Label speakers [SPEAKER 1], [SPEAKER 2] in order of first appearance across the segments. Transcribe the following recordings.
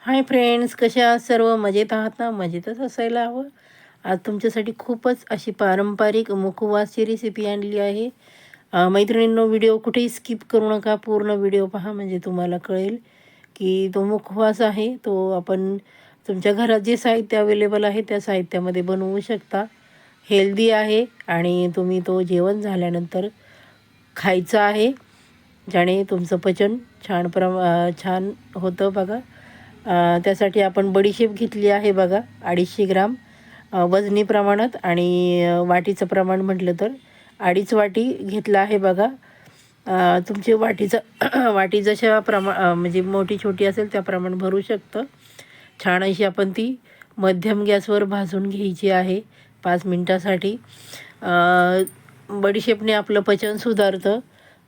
[SPEAKER 1] Hi friends, कसे आहात सर्व? मजेत आहात ना? मजेतच असायला हवं. आज तुमच्यासाठी खूपच अशी पारंपरिक मुखवासची रेसिपी आणली आहे. मैत्रिणींनो, व्हिडिओ कुठेही स्किप करू नका. पूर्ण व्हिडिओ पहा, म्हणजे तुम्हाला कळेल की तो मुखवास आहे तो आपण तुमच्या घरात जे साहित्य अवेलेबल आहे त्या साहित्यामध्ये बनवू शकता. हेल्दी आहे आणि तुम्ही तो जेवण झाल्यानंतर खायचा आहे, ज्याने तुमचं पचन छान होतं बघा. त्यासाठी आपण बडीशेप घेतली आहे बघा, 250 ग्राम वजनी प्रमाणात, आणि वाटीचं प्रमाण म्हटलं तर 2.5 वाटी घेतलं आहे बघा. तुमची वाटीचं वाटी जशा म्हणजे मोठी छोटी असेल त्याप्रमाणे भरू शकतं. छान अशी आपण ती मध्यम गॅसवर भाजून घ्यायची आहे 5 मिनटासाठी. बडीशेपने आपलं पचन सुधारतं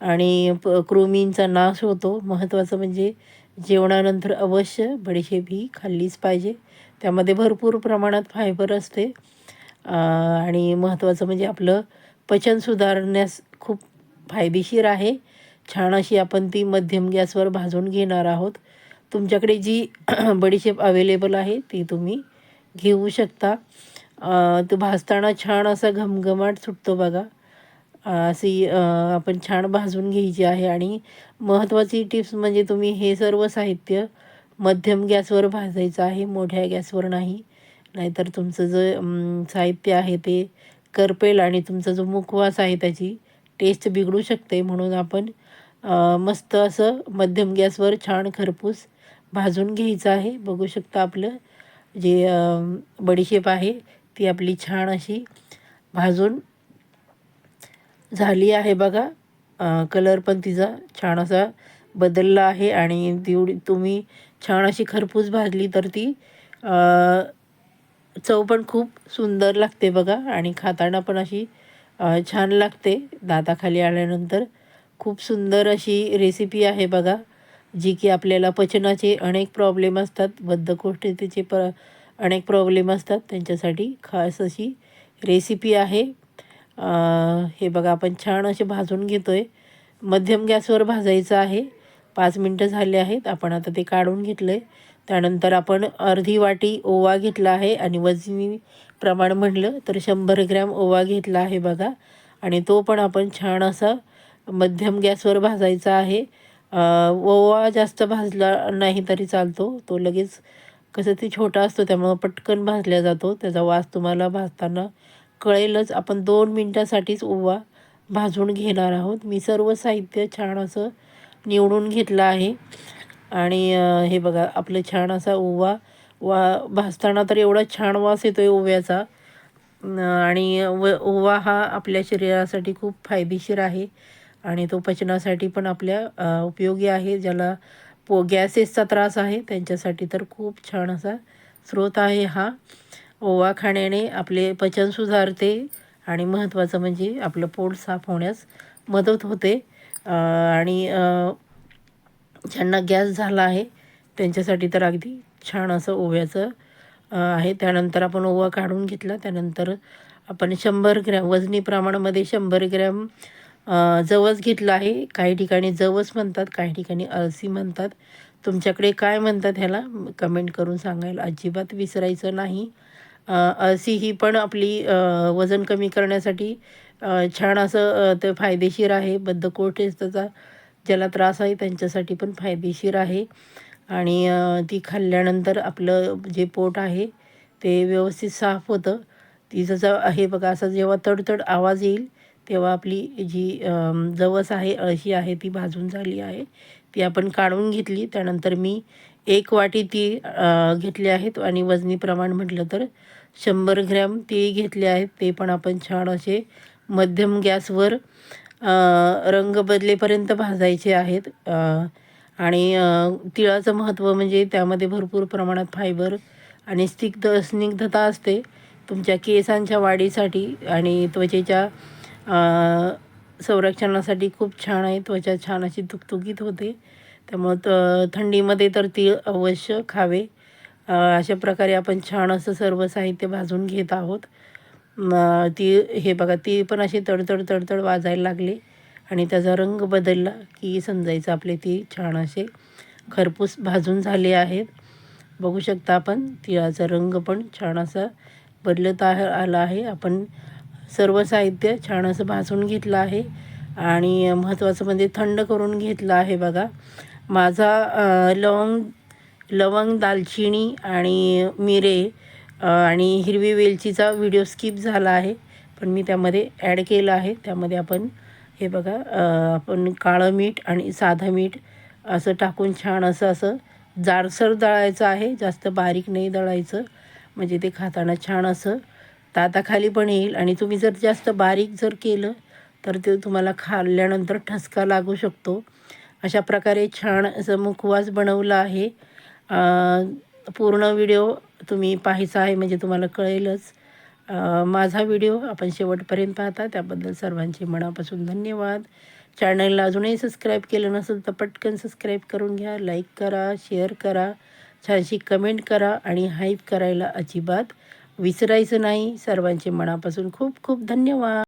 [SPEAKER 1] आणि कृमींचा नाश होतो. महत्त्वाचं म्हणजे जेवणानंतर अवश्य बडीशेप ही खाल्लीच पाहिजे. त्यामध्ये भरपूर प्रमाणात फायबर असते आणि महत्त्वाचं म्हणजे आपलं पचन सुधारण्यास खूप फायदेशीर आहे. छान अशी आपण ती मध्यम गॅसवर भाजून घेणार आहोत. तुमच्याकडे जी बडीशेप अवेलेबल आहे ती तुम्ही घेऊ शकता. तो भाजताना छान असा घमघमाट सुटतो बघा. अशी आपण छान भाजून घ्यायची आहे. आणि महत्त्वाची टिप्स म्हणजे तुम्ही हे सर्व साहित्य मध्यम गॅसवर भाजायचं आहे, मोठ्या गॅसवर नाही. नाहीतर तुमचं जे साहित्य आहे ते करपेल आणि तुमचा जो मुखवास आहे त्याची टेस्ट बिघडू शकते. म्हणून आपण मस्त असं मध्यम गॅसवर छान खरपूस भाजून घ्यायचं आहे. बघू शकता आपलं जे बडीशेप आहे ती आपली छान अशी भाजून झाली आहे बघा. कलर पण तिचा छान असा बदलला आहे आणि तेवढी तुम्ही छान अशी खरपूस भाजली तर ती चव पण खूप सुंदर लागते बघा. आणि खाताना पण अशी छान लागते दाताखाली आल्यानंतर. खूप सुंदर अशी रेसिपी आहे बघा, जी की आपल्याला पचनाचे अनेक प्रॉब्लेम असतात, बद्धकोष्ठतेचे अनेक प्रॉब्लेम असतात, त्यांच्यासाठी खास अशी रेसिपी आहे. हे बघा आपण छान असे भाजून घेतो आहे. मध्यम गॅसवर भाजायचं आहे. 5 मिनटं झाले आहेत. आपण आता ते काढून घेतलं आहे. त्यानंतर आपण अर्धी वाटी ओवा घेतला आहे आणि वजनी प्रमाण म्हटलं तर 100 ग्रॅम ओवा घेतला आहे बघा. आणि तो पण आपण छान असा मध्यम गॅसवर भाजायचा आहे. ओवा जास्त भाजला नाही तरी चालतो, तो लगेच कसं ते छोटा असतो त्यामुळं पटकन भाजला जातो. त्याचा वास तुम्हाला भाजताना कळेलच. आपण 2 मिनटासाठीच ओवा भाजून घेणार आहोत. मी सर्व साहित्य छान असं निवडून घेतलं आहे. आणि हे बघा आपलं छान असा ओवा भाजताना तर एवढा छान वास येतो आहे ओव्याचा. आणि ओवा हा आपल्या शरीरासाठी खूप फायदेशीर आहे आणि तो पचनासाठी पण आपल्या उपयोगी आहे. ज्याला गॅसेसचा त्रास आहे त्यांच्यासाठी तर खूप छान असा स्रोत आहे हा. ओवा खाण्याने आपले पचन सुधारते आणि महत्त्वाचं म्हणजे आपलं पोट साफ होण्यास मदत होते. आणि ज्यांना गॅस झाला आहे त्यांच्यासाठी तर अगदी छान असं ओव्याचं आहे. त्यानंतर आपण ओवा काढून घेतला. त्यानंतर आपण 100 ग्रॅम वजनी प्रमाणामध्ये 100 ग्रॅम जवस घेतला आहे. काही ठिकाणी जवस म्हणतात, काही ठिकाणी अळसी म्हणतात. तुमच्याकडे काय म्हणतात ह्याला कमेंट करून सांगायला अजिबात विसरायचं नाही. अळसी ही पण आपली वजन कमी करण्यासाठी छान असं ते फायदेशीर आहे. बद्धकोष्ठतेचा ज्याला त्रास आहे त्यांच्यासाठी पण फायदेशीर आहे. आणि ती खाल्ल्यानंतर आपलं जे पोट आहे ते व्यवस्थित साफ होतं. ती जसं हे बघा असं जेव्हा तडतड आवाज येईल तेव्हा आपली जी जवस आहे, अळशी आहे ती भाजून झाली आहे. ती आपण काढून घेतली. त्यानंतर मी 1 वाटी ती घेतली आहेत आणि वजनी प्रमाण म्हटलं तर 100 ग्रॅम ती घेतले आहेत. ते पण आपण छान असे मध्यम गॅसवर रंग बदलेपर्यंत भाजायचे आहेत. आणि तिळाचं महत्त्व म्हणजे त्यामध्ये भरपूर प्रमाणात फायबर आणि स्निग्धता असते. तुमच्या केसांच्या वाढीसाठी आणि त्वचेच्या संरक्षणासाठी खूप छान आहे. त्वचा छान अशी तुकतुकीत होते. त्यामुळं थंडीमध्ये तर तीळ अवश्य खावे. अशा प्रकारे आपण छान असं सर्व साहित्य भाजून घेत आहोत. तीळ हे बघा, तीळ पण असे तडतड तडतड वाजायला लागले आणि त्याचा रंग बदलला की समजायचं आपले तीळ छान असे खरपूस भाजून झाले आहेत. बघू शकता आपण तिळाचा रंग पण छान असा बदलत आला आहे. आपण सर्व साहित्य छान असं भाजून घेतलं आहे आणि महत्त्वाचं म्हणजे थंड करून घेतलं आहे बघा. माझा लवंग, दालचिनी आणि मिरे आणि हिरवी वेलचीचा व्हिडिओ स्किप झाला आहे, पण मी त्यामध्ये ॲड केलं आहे. त्यामध्ये आपण हे बघा आपण काळं मीठ आणि साधं मीठ असं टाकून छान असं जाडसर दळायचं आहे, जास्त बारीक नाही दळायचं, म्हणजे ते खाताना छान असं दाताखाली पण येईल. आणि तुम्ही जर जास्त बारीक जर केलं तर ते तुम्हाला खाल्ल्यानंतर ठसका लागू शकतो. अशा प्रकारे छान असं मुखवास बनवलं आहे. पूर्ण व्हिडिओ तुम्ही पाहायचा आहे म्हणजे तुम्हाला कळेलच. माझा व्हिडिओ आपण शेवटपर्यंत पाहता त्याबद्दल सर्वांचे मनापासून धन्यवाद. चॅनलला अजूनही सबस्क्राईब केलं नसेल तर पटकन सबस्क्राईब करून घ्या, लाईक करा, शेअर करा, छानशी कमेंट करा आणि हाईप करायला अजिबात विसरायचं नाही. सर्वांचे मनापासून खूप खूप धन्यवाद.